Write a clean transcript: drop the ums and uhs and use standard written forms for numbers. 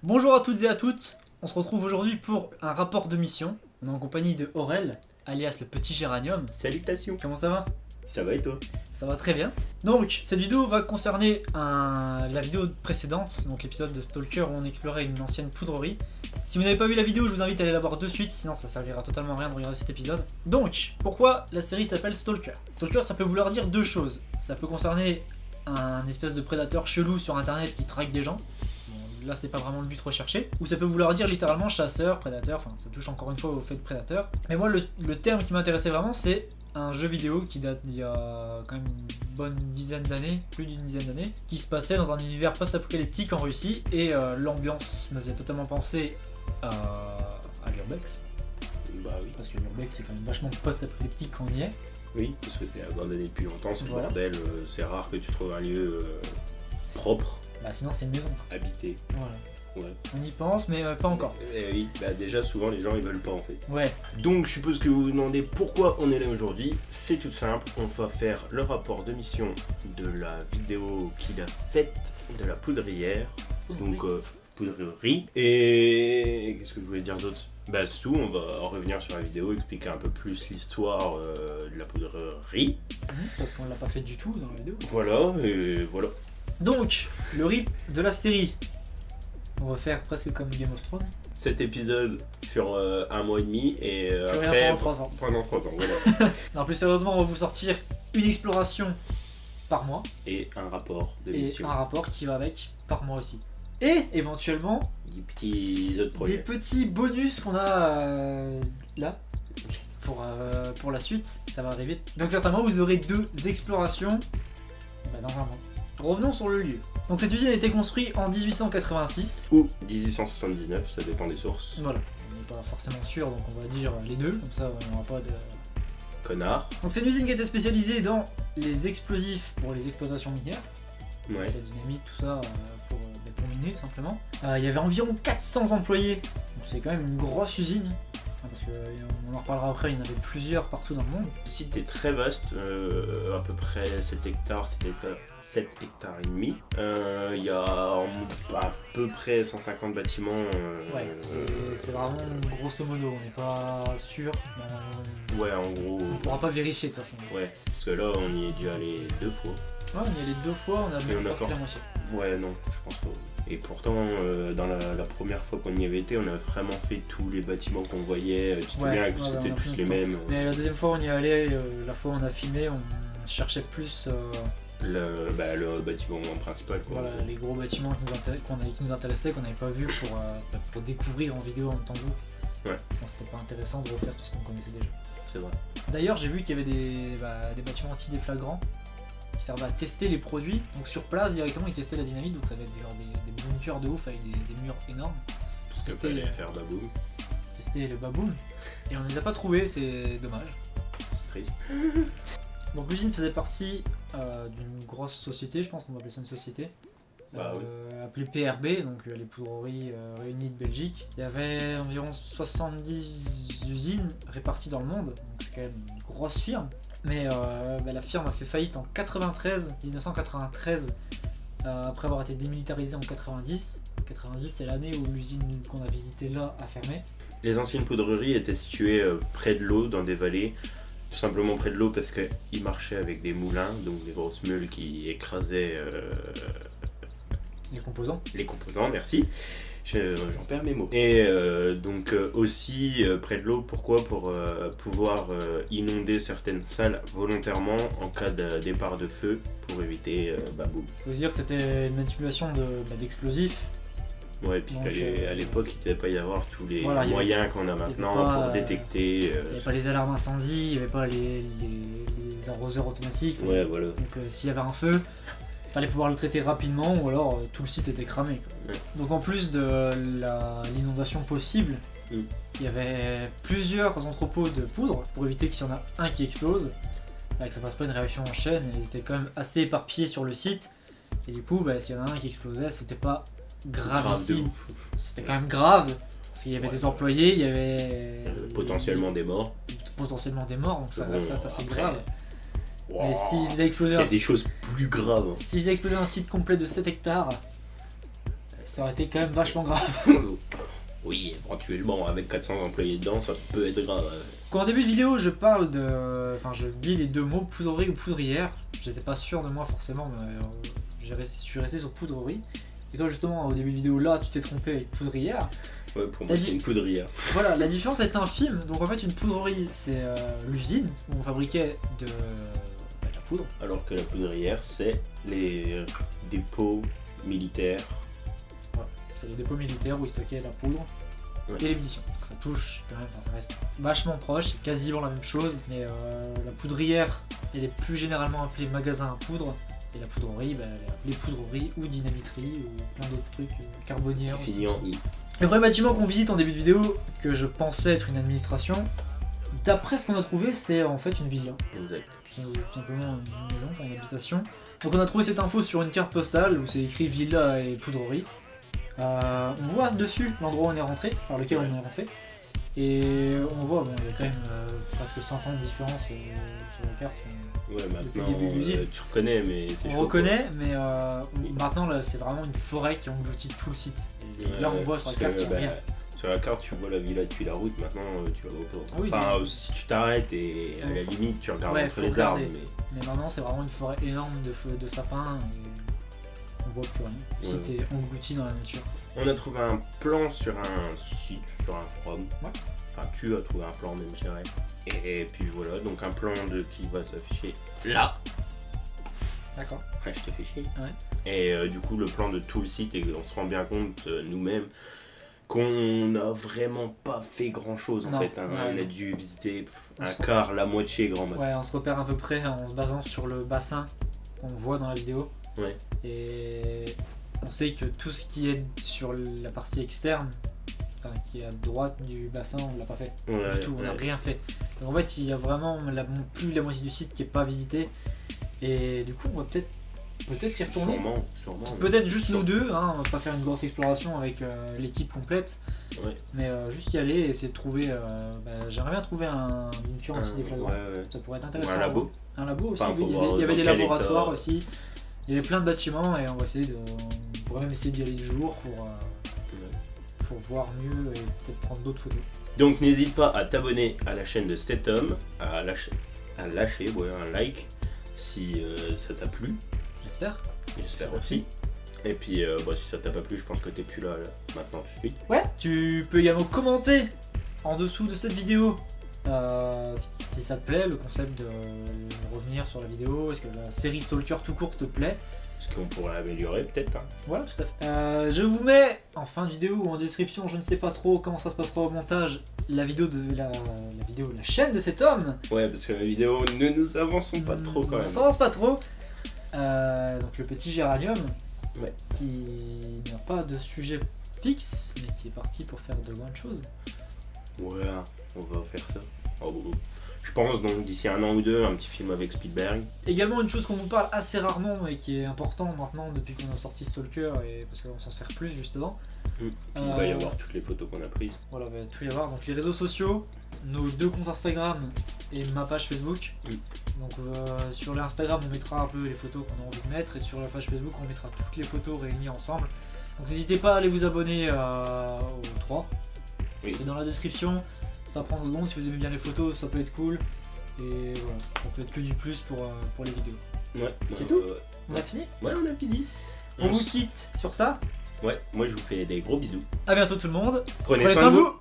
Bonjour à toutes et à toutes, on se retrouve aujourd'hui pour un rapport de mission. On est en compagnie de Aurel, alias le petit Géranium. Salutations. Comment ça va? Ça va et toi? Ça va très bien. Donc, cette vidéo va concerner la vidéo précédente, donc l'épisode de Stalker où on explorait une ancienne poudrerie. Si vous n'avez pas vu la vidéo, je vous invite à aller la voir de suite, sinon ça servira totalement à rien de regarder cet épisode. Donc, pourquoi la série s'appelle Stalker? Stalker, ça peut vouloir dire deux choses. Ça peut concerner un espèce de prédateur chelou sur internet qui traque des gens. Bon, là, c'est pas vraiment le but recherché. Ou ça peut vouloir dire littéralement chasseur, prédateur, enfin ça touche encore une fois au fait de prédateur. Mais moi, le terme qui m'intéressait vraiment, c'est un jeu vidéo qui date d'il y a quand même une bonne dizaine d'années, plus d'une dizaine d'années, qui se passait dans un univers post-apocalyptique en Russie, et l'ambiance me faisait totalement penser à l'Urbex. Bah oui. Parce que l'Urbex c'est quand même vachement post-apocalyptique quand on y est. Oui, parce que t'es abandonné depuis longtemps, c'est Voilà. bordel, c'est rare que tu trouves un lieu propre, Bah sinon c'est une maison. habité. Voilà. Ouais. On y pense mais pas encore. Oui, bah déjà souvent les gens ils veulent pas en fait. Ouais. Donc je suppose que vous vous demandez pourquoi on est là aujourd'hui. C'est tout simple, on va faire le rapport de mission de la vidéo qu'il a faite de la poudrière. Donc poudrerie. Et qu'est-ce que je voulais dire d'autre? Bah c'est tout, on va revenir sur la vidéo, expliquer un peu plus l'histoire de la poudrerie. Parce qu'on l'a pas fait du tout dans la vidéo. Voilà, et voilà. Donc, le rythme de la série. On va faire presque comme Game of Thrones. Cet épisode sur un mois et demi et Plus rien après pendant 3 ans. pendant 3 ans, voilà. Non, plus sérieusement, on va vous sortir une exploration par mois. Et un rapport de Et mission. un rapport qui va avec par mois aussi. Et éventuellement, Des petits autres des projets. petits bonus qu'on a là pour la suite, ça va arriver. Donc certainement vous aurez 2 explorations dans un mois. Revenons sur le lieu. Donc cette usine a été construite en 1886. Ou 1879, ça dépend des sources. Voilà, on n'est pas forcément sûr, donc on va dire les deux, comme ça on n'aura pas de... Connard. Donc c'est une usine qui était spécialisée dans les explosifs pour les exploitations minières. Ouais. La dynamite, tout ça, pour miner simplement. Il y avait environ 400 employés, donc c'est quand même une grosse usine, parce qu'on en reparlera après, il y en avait plusieurs partout dans le monde. Le site est très vaste, à peu près 7 hectares, 7 hectares et demi. Il y a à peu près 150 bâtiments. Ouais, c'est vraiment grosso modo, on n'est pas sûr, mais Ouais, en gros. on pourra pas vérifier de toute façon. Ouais, parce que là on y est dû aller 2 fois. Ouais, on y allait 2 fois, on a Et même on a pas fait pas- la moitié. Ouais, non, je pense pas. Et pourtant, dans la première fois qu'on y avait été, on a vraiment fait tous les bâtiments qu'on voyait. Tu te Ouais, souviens que ouais, c'était on a tous pris les notre mêmes. Mais la deuxième fois on y allait, la fois où on a filmé, on cherchait plus Le bâtiment principal, quoi. voilà, les gros bâtiments qui nous intéressaient, qu'on n'avait pas vu pour découvrir en vidéo en même temps que vous. Ouais. Sinon c'était pas intéressant de refaire tout ce qu'on connaissait déjà. C'est vrai. D'ailleurs j'ai vu qu'il y avait des bâtiments anti-déflagrants qui servaient à tester les produits. Donc sur place directement ils testaient la dynamite, donc ça va être genre des bunkers de ouf avec des murs énormes. Pour Parce que fallait faire baboum. tester le baboum. Et on ne les a pas trouvés, c'est dommage. C'est triste. Donc l'usine faisait partie d'une grosse société, je pense qu'on va appeler ça une société, Bah appelée PRB, donc les poudreries réunies de Belgique. Il y avait environ 70 usines réparties dans le monde, donc c'est quand même une grosse firme. Mais la firme a fait faillite en 1993, après avoir été démilitarisée en 90. 90 c'est l'année où l'usine qu'on a visitée là a fermé. Les anciennes poudreries étaient situées près de l'eau, dans des vallées. Tout simplement près de l'eau parce qu'ils marchaient avec des moulins, donc des grosses meules qui écrasaient Les composants. les composants, merci. J'en perds mes mots. Et donc aussi près de l'eau, pourquoi? Pour pouvoir inonder certaines salles volontairement en cas de départ de feu pour éviter baboum. Faut se dire que c'était une manipulation d'explosifs. Ouais, puis Donc, à l'époque il ne devait pas y avoir tous les voilà, moyens qu'on a maintenant pas, pour détecter. Il n'y avait pas les alarmes incendie, il n'y avait pas les arroseurs automatiques. Ouais, voilà. Donc s'il y avait un feu, fallait pouvoir le traiter rapidement ou alors tout le site était cramé, quoi. Ouais. Donc en plus de l'inondation possible, Mm. il y avait plusieurs entrepôts de poudre pour éviter qu'il y en a un qui explose, que ça fasse pas une réaction en chaîne. Ils étaient quand même assez éparpillés sur le site et du coup s'il y en a un qui explosait, c'était pas gravissime. Grave de ouf. C'était quand même grave parce qu'il y avait Ouais. des employés, il y avait Potentiellement des morts. potentiellement des morts, donc ça Bon, c'est après, grave. Wow. Mais s'il faisait exploser Il y a des choses plus graves. exploser un site complet de 7 hectares, ça aurait été quand même vachement grave. Oui, éventuellement, avec 400 employés dedans, ça peut être grave. Quand en début de vidéo, je parle de... Enfin, je dis les deux mots, poudrerie ou poudrière. J'étais pas sûr de moi forcément, mais je suis resté sur poudrerie. Et toi, justement, au début de vidéo, là, tu t'es trompé avec poudrière. Ouais, pour moi, c'est une poudrière. Voilà, la différence est infime. Donc en fait, une poudrerie, c'est l'usine où on fabriquait de la poudre. Alors que la poudrière, c'est les dépôts militaires. Voilà, c'est les dépôts militaires où ils stockaient la poudre et les munitions. Donc ça touche quand même, enfin, ça reste vachement proche, c'est quasiment la même chose. Mais la poudrière, elle est plus généralement appelée magasin à poudre. Et la poudrerie, bah, elle est appelée poudrerie ou dynamiterie ou plein d'autres trucs carbonières. Fini en I. Le premier bâtiment qu'on visite en début de vidéo, que je pensais être une administration, d'après ce qu'on a trouvé, c'est en fait une villa. Exact. C'est tout simplement une maison, enfin une habitation. Donc on a trouvé cette info sur une carte postale où c'est écrit villa et poudrerie. On voit dessus l'endroit où on est rentré, par lequel on est rentré. Et on voit, bon, il y a quand même presque 100 ans de différence sur la carte. Ouais, maintenant, début de l'usine. tu reconnais, mais c'est chaud. On reconnaît, mais maintenant là, c'est vraiment une forêt qui engloutit tout le site. Et là, on voit sur la carte qu'il n'y a rien. Sur la carte, tu vois la villa depuis la route, maintenant tu vas autour. Ah oui, enfin, si tu t'arrêtes et à la limite, tu regardes entre les arbres. Mais maintenant, c'est vraiment une forêt énorme de sapins. Et on voit plus rien. Le site est englouti dans la nature. On a trouvé un plan sur un site, sur un forum. Ouais. Enfin, tu as trouvé un plan, même je dirais. Et puis voilà, donc un plan qui va s'afficher là. D'accord. Ouais, je te fais chier. Ouais. Et du coup, le plan de tout le site, et on se rend bien compte nous-mêmes qu'on n'a vraiment pas fait grand chose en fait. Hein. Ouais, on a dû visiter un quart, la moitié grand max. Ouais, on se repère à peu près en se basant sur le bassin qu'on voit dans la vidéo. Ouais. Et on sait que tout ce qui est sur la partie externe, enfin, qui est à droite du bassin, on l'a pas fait du tout, on n'a rien fait. Donc en fait, il y a vraiment plus de la moitié du site qui est pas visité. Et du coup, on va peut-être y retourner. Sûrement. Peut-être juste nous deux, hein, on va pas faire une grosse exploration avec l'équipe complète. Ouais. Mais juste y aller et essayer de trouver. J'aimerais bien trouver une cure anti-déflagrant. Ouais. Ça pourrait être intéressant. Un labo. Un labo aussi, enfin, oui. Il y avait des laboratoires aussi. Il y avait plein de bâtiments et on va essayer on pourrait même essayer d'y aller le jour pour voir mieux et peut-être prendre d'autres photos. Donc n'hésite pas à t'abonner à la chaîne de cet homme, à lâcher un like si ça t'a plu. J'espère Aussi. Et puis si ça t'a pas plu, je pense que t'es plus là maintenant tout de suite. Ouais, tu peux également commenter en dessous de cette vidéo si ça te plaît, le concept de revenir sur la vidéo, est-ce que la série Stalker tout court te plaît? Est-ce qu'on pourrait améliorer peut-être hein. Voilà, tout à fait. Je vous mets en fin de vidéo ou en description, je ne sais pas trop comment ça se passera au montage, la vidéo de la chaîne de cet homme. Ouais, parce que la vidéo, ne nous avançons pas trop quand même. On s'avance pas trop. Donc le petit Géranium, qui n'a pas de sujet fixe, mais qui est parti pour faire de grandes choses. Ouais, on va faire ça. Je pense donc d'ici un an ou deux, un petit film avec Spielberg. Également une chose qu'on vous parle assez rarement et qui est important maintenant depuis qu'on a sorti Stalker et parce qu'on s'en sert plus justement. Puis il va y avoir toutes les photos qu'on a prises. Voilà, il va tout y avoir. Donc les réseaux sociaux, nos 2 comptes Instagram et ma page Facebook. Donc sur l'Instagram on mettra un peu les photos qu'on a envie de mettre et sur la page Facebook on mettra toutes les photos réunies ensemble. Donc n'hésitez pas à aller vous abonner aux 3. C'est dans la description. Ça prend 2 secondes, si vous aimez bien les photos, ça peut être cool. Et voilà, ça peut être que du plus pour les vidéos. Ouais, c'est tout. On a fini. Ouais, on a fini. On vous quitte sur ça. Ouais, moi je vous fais des gros bisous. A bientôt tout le monde. Prenez soin de vous.